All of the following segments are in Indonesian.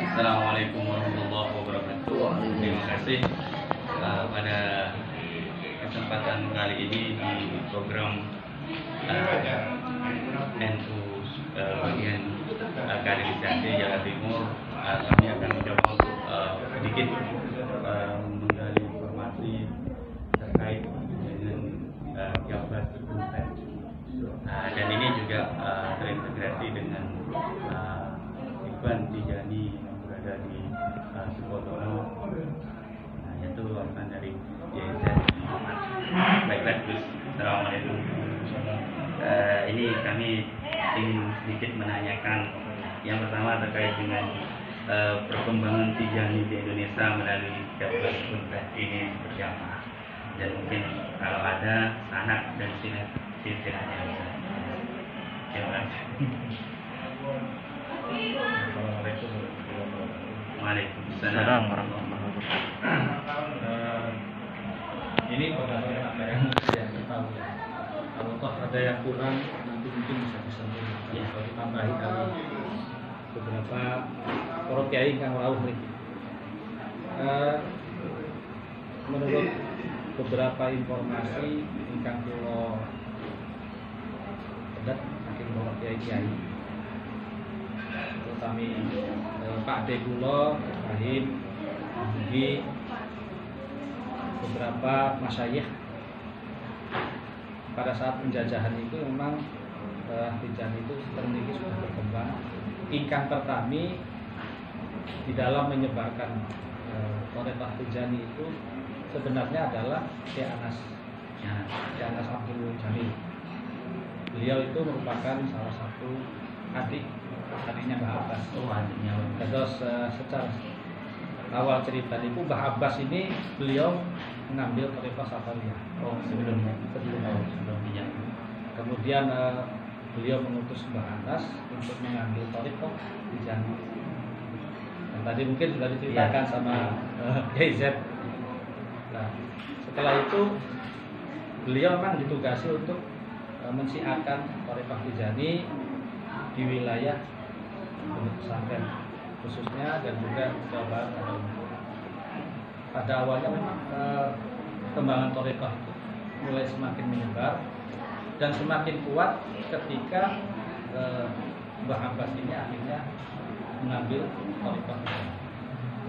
Assalamualaikum warahmatullahi wabarakatuh. Terima kasih pada kesempatan kali ini di program NU bagian kaderisasi Jawa Timur. Kami akan mencoba untuk sedikit menggali informasi terkait dengan jabat Unpad. Dan ini juga terintegrasi dengan Ikhwan Tijani yang berada di Sukodono, yaitu akan dari YZ. Baiklah, Gus. Assalamualaikum. Ini kami ingin sedikit menanyakan yang pertama terkait dengan perkembangan Tijani di Indonesia melalui jabat Unpad ini seperti apa, dan mungkin kalau ada sanad dan silsilahnya. Terima kasih. Assalamualaikum warahmatullahi wabarakatuh. Waalaikumsalam warahmatullahi wabarakatuh. Ini berdasarkan apa yang saya tahu ya. Kalau toh ada yang kurang nanti mungkin bisa disambung. Ya, kalau ditambahi dari beberapa para kiai kang rawuh mriki. Menurut beberapa informasi ingkang kula pedet saking para kiai-kiai, terutama Pak D kula, Ibrahim, Budi, beberapa masyayikh pada saat penjajahan itu memang Tijani itu sedikit sudah berkembang. Ingkang pertami di dalam menyebarkan Thariqah Tijani itu sebenarnya adalah Syekh Anas Abdul Jamil. Beliau itu merupakan salah satu adiknya Mbah Abbas. adiknya. Terus secara awal cerita itu Mbah Abbas ini beliau mengambil Thariqah Safariyah. Sebelumnya. Iya. Kemudian beliau mengutus Mbah Anas untuk mengambil Thariqah Tijani. Dan tadi mungkin sudah diceritakan sama KZ. Nah, setelah itu beliau memang ditugasi untuk mensiarkan Thariqah Tijani di wilayah pesantren khususnya dan juga Jawa Barat. Pada awalnya memang perkembangan Thariqah itu mulai semakin menyebar dan semakin kuat ketika Mbah Abbas ini akhirnya mengambil Thariqah Tijani.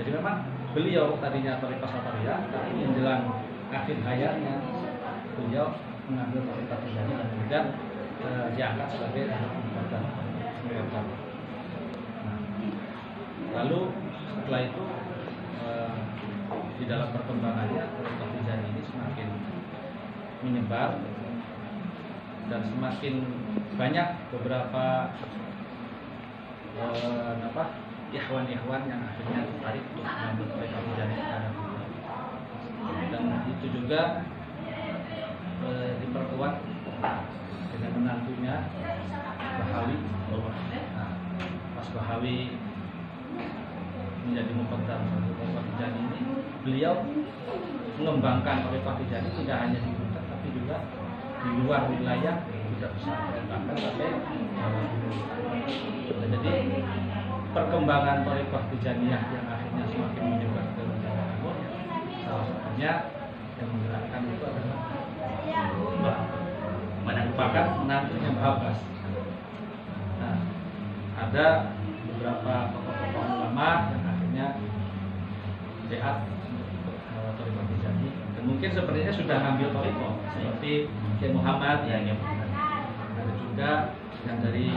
Jadi memang beliau tadinya Thariqah Safariyah, tapi menjelang akhir hayatnya beliau mengambil Thariqah Tijani dan kemudian diangkat sebagai anggota. Nah, lalu setelah itu di dalam perkembangannya Thariqah Tijani ini semakin menyebar dan semakin banyak beberapa ikhwan-ikhwan yang akhirnya tertarik untuk mengambil Thariqah Tijani sekarang. Dan itu juga diperkuat dengan menantunya Bahawi. Nah, pas Bahawi menjadi muqaddam Thariqah Tijani ini, beliau mengembangkan Thariqah Tijani tidak hanya di Bukan tapi juga di luar wilayah juga besar, bahkan sampai Jawa Timur. Jadi perkembangan Thariqah Tijaniyah yang akhirnya semakin menyebar ke Jawa Timur, salah satunya yang menggerakkan itu adalah bahkan menantunya Mbah Abbas. Nah, ada beberapa tokoh-tokoh ulama yang akhirnya beat untuk Thariqah Tijani dan mungkin sepertinya sudah ngambil Thariqah seperti Kiai Muhammad ya. Ada juga yang dari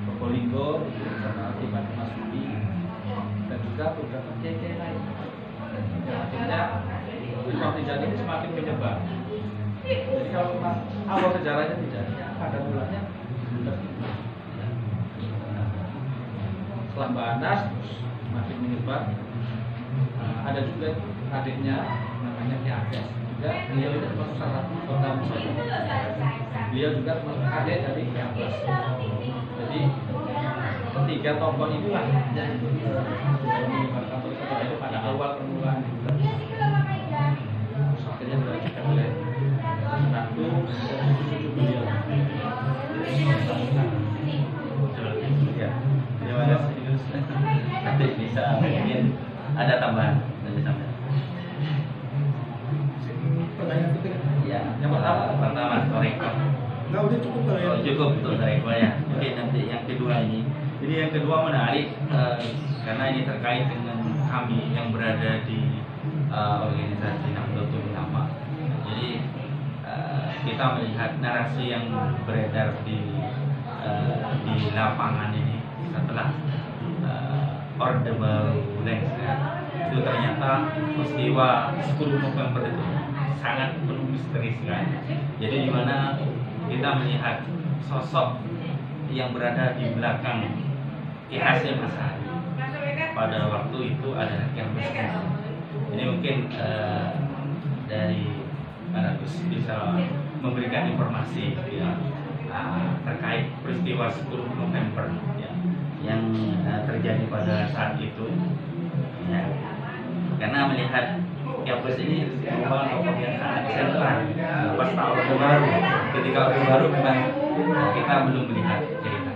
Probolinggo bersama Akibat Mas Budi dan juga beberapa kiai lain. Dan akhirnya Thariqah Tijani ini semakin menyebar. Jadi kalau cuma awal sejarahnya tidak, pada mulanya setelah Mbah Anas semakin menyebar. Ada juga adiknya namanya Ki Ades juga, beliau itu termasuk salah satu kota muslim. Beliau juga termasuk adik dari Ki Abbas. Jadi ketiga tokoh inilah yang menyebarkan Thariqah itu pada awal permulaan juga. Akhirnya dilanjutkan oleh satu cucu beliau. Ya, terima kasih Gus. Nanti bisa Enggak, udah cukup kalau ya. Oh, cukup untuk Toriko ya. Oke, nanti yang kedua ini. Jadi yang kedua menarik karena ini terkait dengan kami yang berada di organisasi Nahdlatul Ulama. Jadi kita melihat narasi yang beredar di lapangan ini setelah Orde Baru lengser, itu ternyata peristiwa 10 November itu sangat penuh misteri sekali. Jadi di mana kita melihat sosok yang berada di belakang Ki Hasyim Asy'ari pada waktu itu adalah Ki Abbas Muslim. Ini mungkin dari Pak Gus bisa memberikan informasi ya, terkait peristiwa 10 November ya, yang terjadi pada saat itu ya. Karena melihat Ki Abbas ini merupakan tokoh yang sangat sentral pas Orde Baru. Ketika Orde Baru memang kita belum melihat cerita.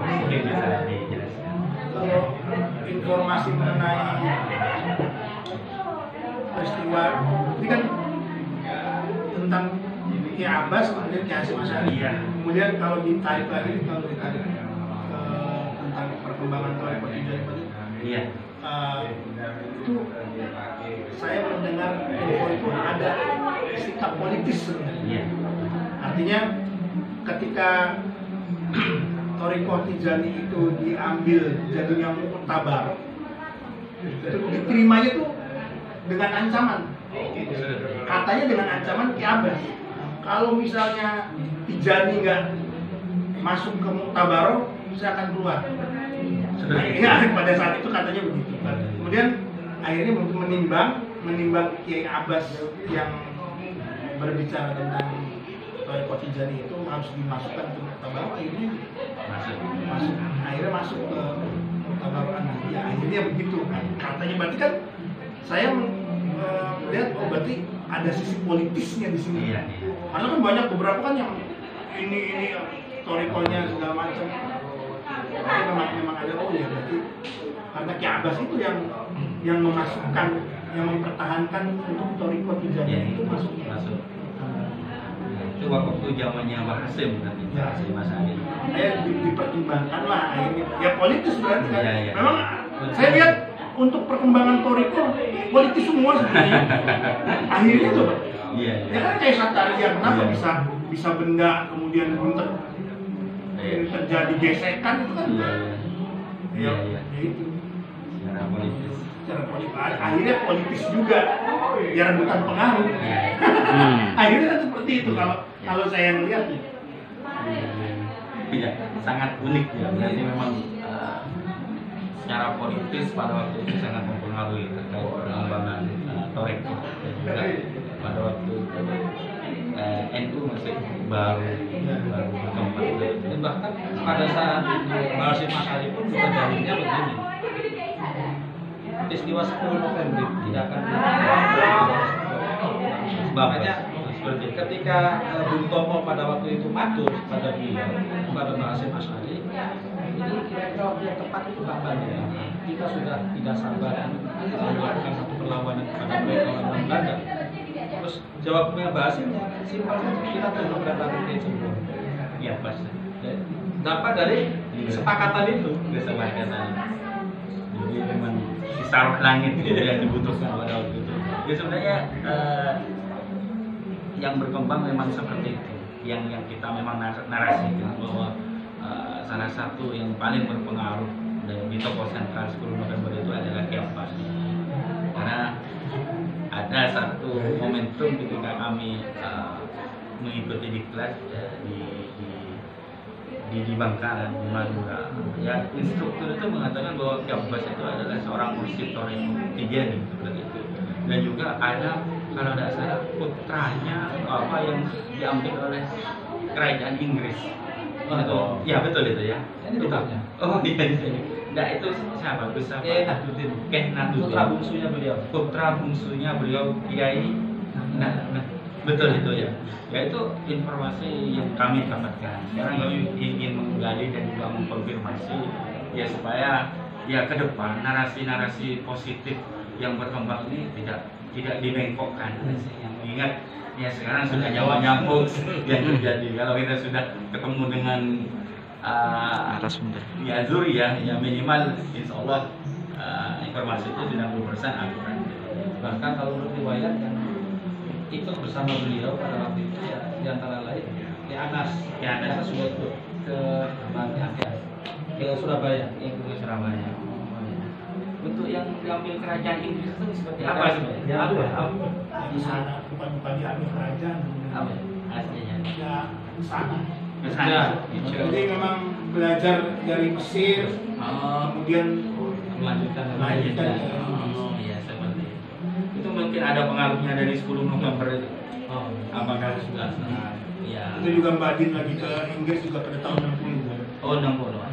Mungkin bisa dijelaskan. Kalau informasi mengenai peristiwa ini kan tentang Ki Abbas kemudian Ki Hasyim Asy'ari. Iya. Kemudian kalau ditarik lagi kalau ditarik tentang perkembangan Toriko Tijaniyah tadi, Iya. itu saya mendengar info itu ada sikap politis sebenarnya. Iya. Artinya ketika Toriko Tijaniyah itu diambil jadinya muktabar, itu diterimanya tuh dengan ancaman. Katanya dengan ancaman Ki Abbas. Kalau misalnya Tijaniyah nggak masuk ke muktabar, saya akan keluar. Ini pada saat itu katanya begitu. Kemudian akhirnya menimbang Kiai Abbas yang berbicara tentang Toriko Tijaniyah itu harus dimasukkan ke muktabar, akhirnya masuk ke muktabar An-Nahdliyah. Akhirnya begitu kan. Katanya berarti kan saya melihat berarti ada sisi politisnya di sini. Iya. Karena kan banyak beberapa kan yang ini Torikonya segala macam. Tapi memang ada ya berarti karena Ki Abbas itu yang memasukkan, yang mempertahankan untuk Toriko Tijaniyah itu masuk. Itu waktu zamannya Mbah Hasyim nanti. Ya. Hasyim Asy'ari. Dipertimbangkan lah akhirnya. Ya politis berarti kan. Iya. Memang saya lihat untuk perkembangan Toriko politis semua sebenarnya. Akhirnya coba. Iya. Ya kan kayak Sataria, kenapa bisa benda kemudian buntet terjadi gesekan itu kan? Iya. Ya itu. Secara politis. Secara politis. Akhirnya politis juga. Ya rebutan pengaruh. Akhirnya kan seperti itu kalau saya melihat ya. Iya, sangat unik ya. Berarti memang secara politis pada waktu itu sangat mempengaruhi terkait perkembangan Toriko dan juga pada waktu NU masih baru berkembang. Dan bahkan pada saat itu Mbah Hasyim Asy'ari pun juga dalilnya begini. Peristiwa 10 November tidak akan makanya seperti ketika Bung Tomo pada waktu itu matur pada beliau, kepada Mbah Hasyim Asy'ari, ini kira-kira waktu yang tepat itu kapan ya? Kita sudah tidak sabar melakukan satu perlawanan kepada mereka orang Belanda. Terus jawabnya Mbah Hasyim simpel, kita tunggu berapa menit sebelum. Iya, pas. Dapat dari kesepakatan itu. Kesepakatan. Jadi memang kisah langit gitu yang dibutuhkan pada waktu itu. Ya sebenarnya yang berkembang memang seperti itu. Yang kita memang narasikan bahwa salah satu yang paling berpengaruh di tokoh sentral 10 November itu adalah Ki Abbas. Karena ada satu momentum ketika kami mengikuti diklat di Bangkalan, di Madura. Ya, instruktur itu mengatakan bahwa Ki Abbas itu adalah seorang mursyid Toriko Tijaniyah seperti itu. Dan juga ada kalau tidak salah putranya apa yang diambil oleh kerajaan Inggris. Oh, ya betul itu ya. Ini putranya. Oh iya di sini. Nah itu siapa? Gus apa? Nahdlatul. Putra bungsunya beliau. Putra bungsunya beliau Kiai. Nah, betul itu ya. Ya itu informasi yang kami dapatkan. Sekarang kami ingin menggali dan juga mengkonfirmasi ya supaya ya ke depan narasi-narasi positif yang berkembang ini tidak tidak dibengkokkan. Mengingat ya sekarang sudah nyawa nyambung yang terjadi. Kalau kita sudah ketemu dengan di Azuri ya minimal insya Allah informasi itu 90% akurat. Bahkan kalau menurut riwayat yang ikut bersama beliau pada waktu itu ya di antara lain Anas juga ikut ke ke Surabaya, yang ke Surabaya. Untuk yang diambil kerajaan Inggris itu seperti apa sih? Ya, di sana bukan diambil kerajaan. Apa aslinya? Ya di sana. Ke sana. Jadi memang belajar dari Mesir, kemudian melanjutkan. Oh iya seperti itu. Itu mungkin ada pengaruhnya dari 10 November itu. Oh, Apakah sudah? Ya. Itu juga Mbak Din lagi ke Inggris juga pada tahun 60. Oh 60.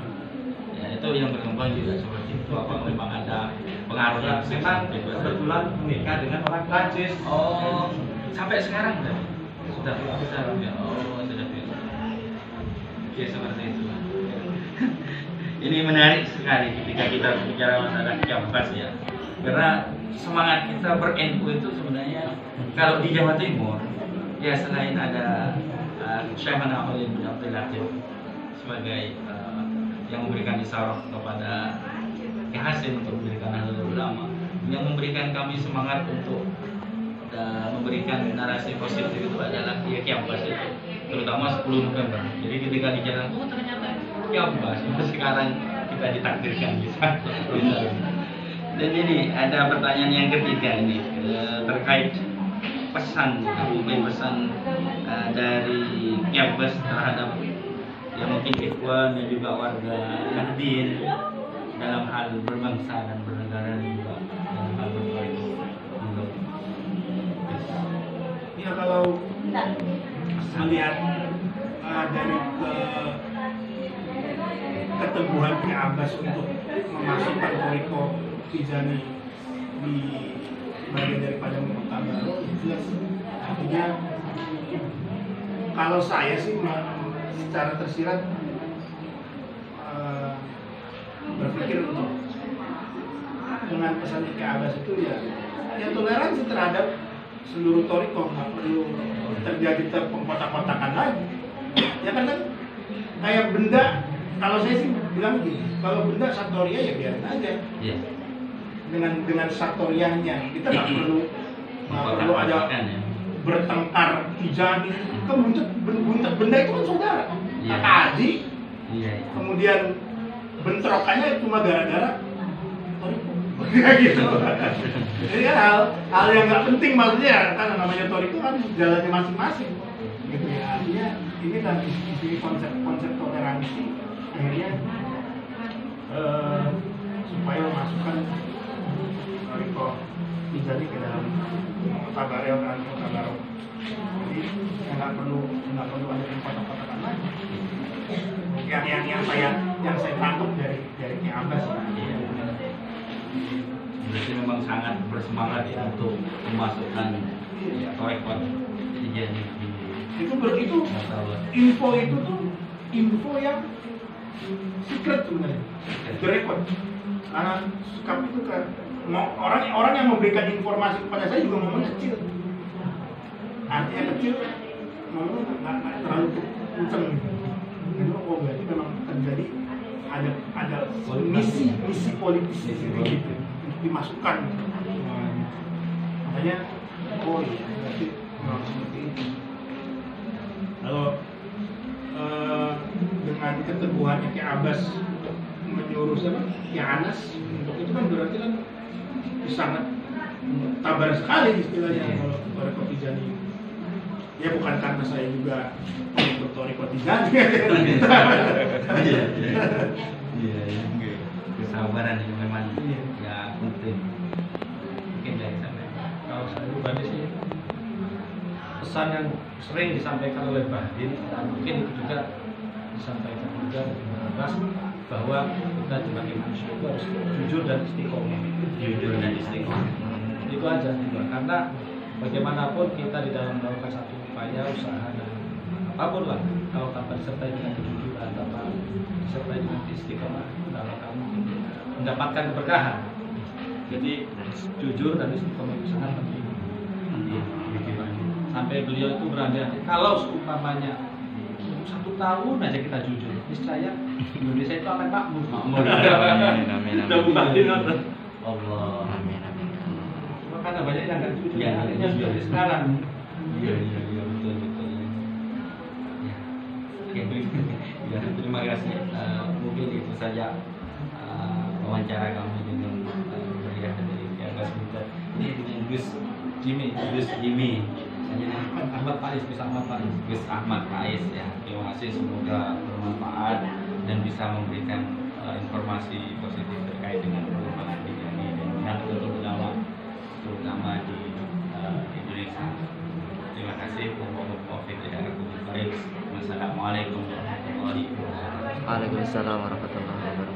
Ya itu yang berkembang juga seperti itu. Apa memang ada pengaruhnya? Memang kebetulan menikah dengan orang Prancis. Oh sampai sekarang sudah ya. Oh sudah. Oke seperti itu. Ini menarik sekali ketika kita bicara masalah Kiapas ya. Karena semangat kita ber-NU itu sebenarnya kalau di Jawa Timur ya selain ada Syekh Ahmad bin Abdul Latif sebagai yang memberikan isyarat kepada Ki Hasim untuk memberikan Nahdlatul Ulama, yang memberikan kami semangat untuk memberikan narasi positif itu adalah Ki Abbas itu, terutama 10 November. Jadi ketika di jalan, oh ternyata Ki Abbas itu sekarang kita ditakdirkan bisa. Dan ini ada pertanyaan yang ketiga ini terkait pesan, mungkin pesan dari Ki Abbas terhadap yang mungkin ikhwan dan juga warga Nahdien dalam hal berbangsa dan bernegara dan juga dalam hal berpolitik. Ya kalau melihat dari keteguhan Ki Abbas untuk memasukkan Thariqah Tijani di bagian daripada Muktamar, jelas artinya kalau saya sih secara tersirat berpikir untuk dengan pesan Ki Abbas itu ya toleransi terhadap seluruh Thariqah, nggak perlu terjadi pengkotak-kotakan lagi. Ya kan kayak benda, kalau saya sih bilang gini, kalau benda Satoriah ya biarin aja. Iya. Dengan Satoriahnya kita nggak perlu ada bertengkar Tijani. Kan buntut benda itu kan saudara. Iya. Kakak adik. Iya. Kemudian bentrokannya cuma gara-gara Thariqah gitu. Jadi kan hal yang nggak penting maksudnya, kan namanya Thariqah kan jalannya masing-masing gitu ya. Artinya ini kan di konsep toleransi akhirnya supaya memasukkan Thariqah Tijani ke dalam Tabarel dan Tabarok. Jadi nggak perlu ada kotak-kotakan lagi. Yang saya tangkap dari Ki Abbas. Berarti memang sangat bersemangat ya untuk memasukkan Thariqah Tijani itu info itu tuh info yang secret sebenarnya, direkod. Karena sikap itu kan orang yang memberikan informasi kepada saya juga ngomongnya kecil, artinya kecil, ngomongnya nggak terlalu kenceng. Jadi berarti memang terjadi ada misi politis di sini gitu dimasukkan. Makanya berarti memang seperti itu. Kalau dengan keteguhannya Ki Abbas menyuruh Ki Anas untuk itu kan berarti kan sangat tabar sekali istilahnya kalau Thariqah Tijani. Ya bukan karena saya juga ikut Thariqah Tijani. Iya, kesabaran itu memang ya penting. Mungkin dari sampai Kalau saya pribadi sih pesan yang sering disampaikan oleh Bahdin dan mungkin itu juga disampaikan juga dari Abbas bahwa kita sebagai manusia itu harus jujur dan istiqomah. jujur dan istiqomah. Itu aja juga karena bagaimanapun kita di dalam melakukan satu upaya usaha dan apapun lah, kalau tanpa disertai dengan kejujuran, tanpa disertai dengan istiqomah, kalau kamu mendapatkan keberkahan. Jadi jujur dan istiqomah itu sangat penting. sampai beliau itu berani kalau seumpamanya 1 tahun aja kita jujur, niscaya Indonesia itu akan makmur. Amin. Allah. Amin. Cuma karena banyak yang nggak jujur, Ya, akhirnya jujur. seperti sekarang. Iya betul. Ya. Ya, terima kasih. Mungkin itu saja wawancara kami dengan beliau dari Kiagas Butet. Ini dengan Gus Jimmy. Ahmad Faiz, bisa Ahmad Faiz. Gus Ahmad Faiz ya. Terima kasih, semoga bermanfaat dan bisa memberikan informasi positif terkait dengan perkembangan ini dan Nahdlatul Ulama terutama di Indonesia. Terima kasih. Wassalamualaikum warahmatullahi wabarakatuh. Waalaikumsalam warahmatullahi wabarakatuh.